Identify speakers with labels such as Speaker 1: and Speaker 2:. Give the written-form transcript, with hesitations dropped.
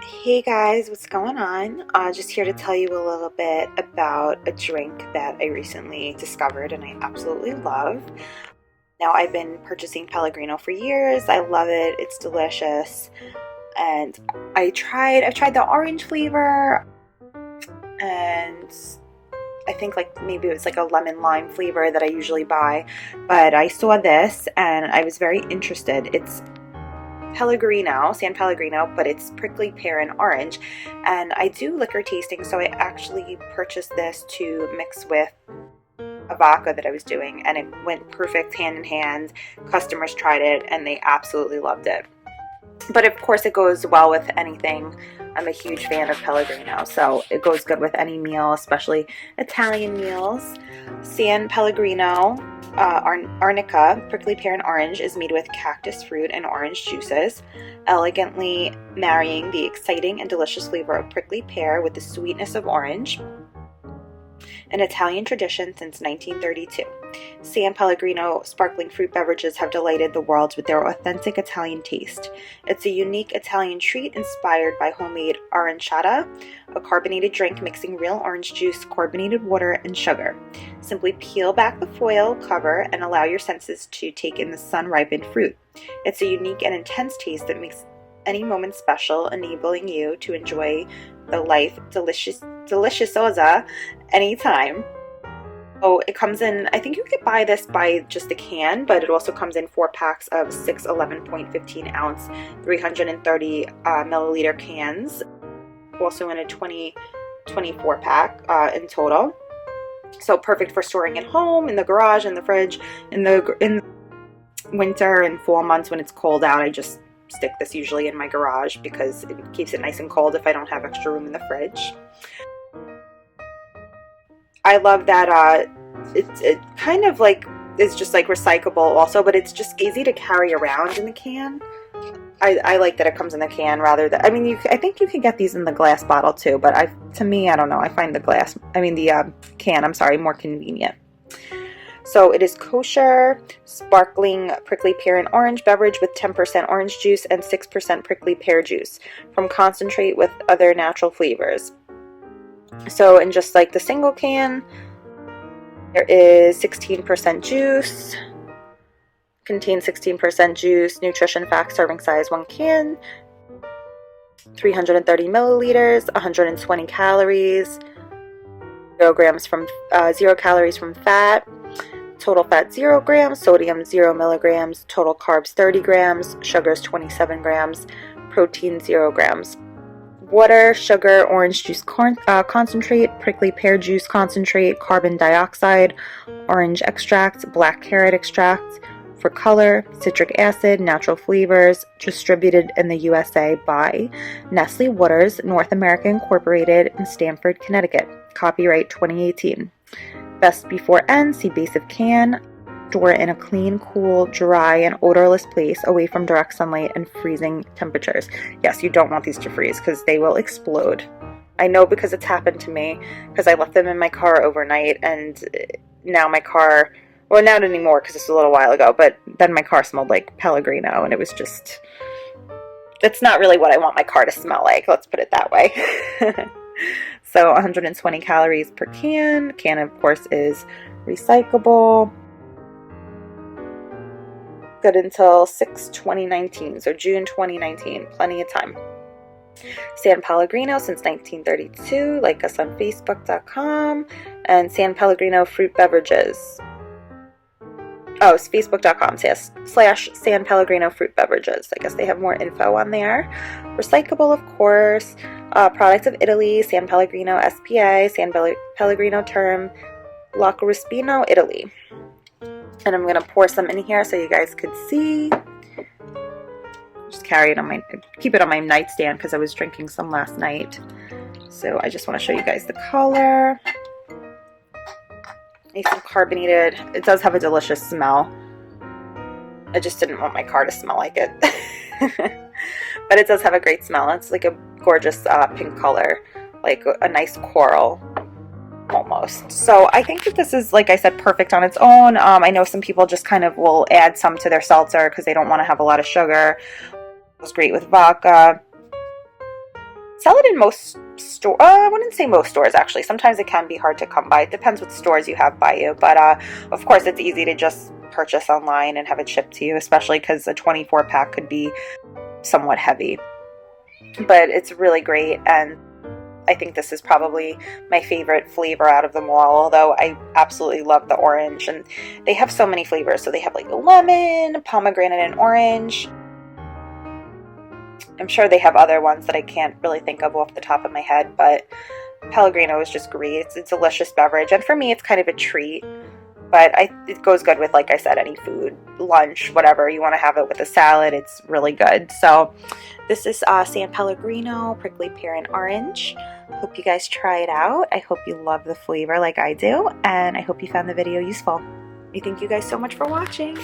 Speaker 1: Hey guys, what's going on? Just here to tell you a little bit about a drink that I recently discovered and I absolutely love. Now, I've been purchasing Pellegrino for years. I love it. It's delicious. And I've tried the orange flavor, and I think like maybe it was like a lemon lime flavor that I usually buy, but I saw this and I was very interested. It's Pellegrino, Sanpellegrino, but it's Prickly Pear and Orange. And I do liquor tasting, so I actually purchased this to mix with a vodka that I was doing, and it went perfect hand in hand. Customers tried it and they absolutely loved it. But of course it goes well with anything. I'm a huge fan of Pellegrino, so it goes good with any meal, especially Italian meals. Sanpellegrino Arnica Prickly Pear and Orange is made with cactus fruit and orange juices, elegantly marrying the exciting and delicious flavor of prickly pear with the sweetness of orange. An Italian tradition since 1932. Sanpellegrino sparkling fruit beverages have delighted the world with their authentic Italian taste. It's a unique Italian treat inspired by homemade Aranciata, a carbonated drink mixing real orange juice, carbonated water, and sugar. Simply peel back the foil cover and allow your senses to take in the sun-ripened fruit. It's a unique and intense taste that makes any moment special, enabling you to enjoy the Life Deliziosa anytime. Oh, it comes in, I think you could buy this by just a can, but it also comes in 4 packs of 6 11.15 ounce 330 milliliter cans, also in a 24 pack in total. So perfect for storing at home, in the garage, in the fridge, in winter and fall months when it's cold out. I just stick this usually in my garage because it keeps it nice and cold if I don't have extra room in the fridge. I love that it kind of like is just like recyclable also, but it's just easy to carry around in the can. I like that it comes in the can rather than, I mean, I think you can get these in the glass bottle too, but to me, I don't know, I find the can, I'm sorry, more convenient. So it is kosher, sparkling prickly pear and orange beverage with 10% orange juice and 6% prickly pear juice from concentrate with other natural flavors. So in just like the single can, there is 16% juice, contains 16% juice, nutrition facts, serving size 1 can, 330 milliliters, 120 calories, 0 calories from fat, total fat 0 grams, sodium 0 milligrams, total carbs 30 grams, sugars 27 grams, protein 0 grams. Water, sugar, orange juice concentrate, prickly pear juice concentrate, carbon dioxide, orange extract, black carrot extract for color, citric acid, natural flavors, distributed in the USA by Nestle Waters, North America Incorporated in Stamford, Connecticut. Copyright 2018. Best before end, see base of can. Store in a clean, cool, dry, and odorless place away from direct sunlight and freezing temperatures. Yes, you don't want these to freeze because they will explode. I know because it's happened to me because I left them in my car overnight, and now my car, well, not anymore because it's a little while ago, but then my car smelled like Pellegrino, and it was just, it's not really what I want my car to smell like, let's put it that way. So 120 calories per can. Can, of course, is recyclable. Good until 6/2019, so June 2019, plenty of time. Sanpellegrino since 1932, like us on Facebook.com, and Sanpellegrino Fruit Beverages. Oh, it's Facebook.com / Sanpellegrino Fruit Beverages. I guess they have more info on there. Recyclable, of course. Products of Italy, Sanpellegrino SPA, Sanpellegrino Term, Lacrospino, Italy. And I'm going to pour some in here so you guys could see. Just keep it on my nightstand because I was drinking some last night. So I just want to show you guys the color. Nice and carbonated. It does have a delicious smell. I just didn't want my car to smell like it. But it does have a great smell. It's like a gorgeous pink color, like a nice coral. Almost. So I think that this is, like I said, perfect on its own. I know some people just kind of will add some to their seltzer because they don't want to have a lot of sugar. It was great with vodka. sell it in most stores. I wouldn't say most stores, actually. Sometimes it can be hard to come by. It depends what stores you have by you. But of course, it's easy to just purchase online and have it shipped to you, especially because a 24 pack could be somewhat heavy. But it's really great, and I think this is probably my favorite flavor out of them all, although I absolutely love the orange. And they have so many flavors. So they have like lemon, pomegranate, and orange. I'm sure they have other ones that I can't really think of off the top of my head, but Pellegrino is just great. It's a delicious beverage, and for me it's kind of a treat. But it goes good with, like I said, any food, lunch, whatever. You want to have it with a salad. It's really good. So this is Sanpellegrino Prickly Pear and Orange. Hope you guys try it out. I hope you love the flavor like I do. And I hope you found the video useful. I thank you guys so much for watching.